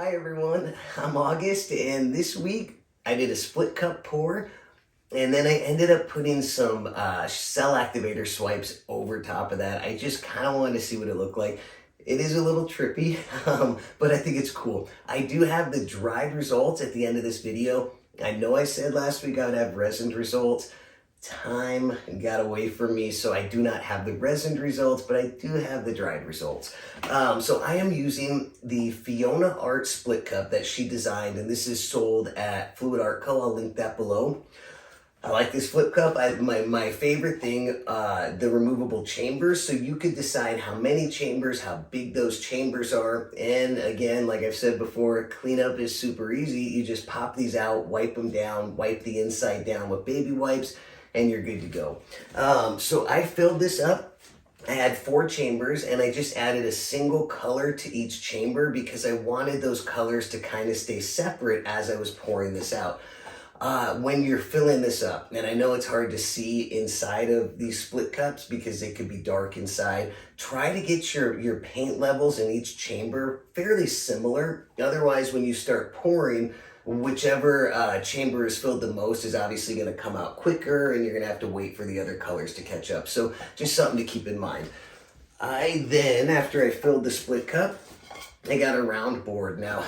Hi everyone, I'm August, and this week I did a split cup pour, and then I ended up putting some cell activator swipes over top of that. I just kind of wanted to see what it looked like. It is a little trippy, but I think it's cool. I do have the dried results at the end of this video. I know I said last week I would have resined results. Time got away from me, so I do not have the resined results, but I do have the dried results. So I am using the Fiona Art split cup that she designed, and this is sold at Fluid Art Co. I'll link that below. I like this flip cup. My favorite thing, the removable chambers, so you could decide how many chambers, how big those chambers are, and again, like I've said before, cleanup is super easy. You just pop these out, wipe them down, wipe the inside down with baby wipes, and you're good to go. So I filled this up. I had 4 chambers, and I just added a single color to each chamber because I wanted those colors to kind of stay separate as I was pouring this out. When you're filling this up, and I know it's hard to see inside of these split cups because they could be dark inside, try to get your paint levels in each chamber fairly similar. Otherwise, when you start pouring, whichever chamber is filled the most is obviously going to come out quicker, and you're going to have to wait for the other colors to catch up. So just something to keep in mind. I then, after I filled the split cup, I got a round board. Now,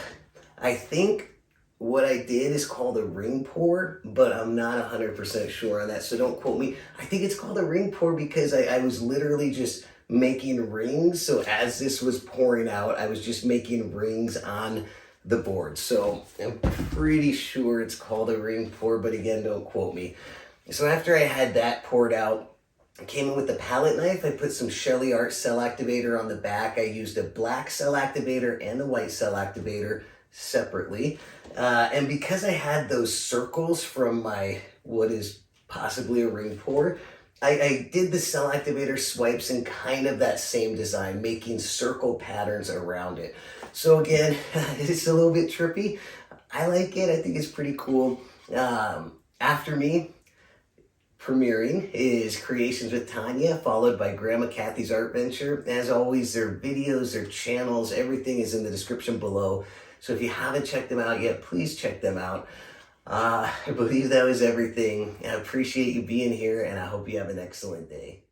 I think what I did is called a ring pour, but I'm not 100% sure on that, so don't quote me. I think it's called a ring pour because I was literally just making rings. So as this was pouring out, I was just making rings on the board. So I'm pretty sure it's called a ring pour, but again, don't quote me. So after I had that poured out, I came in with the palette knife. I put some SHELEE Art Cell Activator on the back. I used a black cell activator and a white cell activator separately. And because I had those circles from my, what is possibly a ring pour, I did the cell activator swipes in kind of that same design, making circle patterns around it. So again, it's a little bit trippy. I like it. I think it's pretty cool. After me, premiering is Creations with Tanya, followed by Grandma Kathy's Art Venture. As always, their videos, their channels, everything is in the description below. So if you haven't checked them out yet, please check them out. I believe that was everything. I appreciate you being here, and I hope you have an excellent day.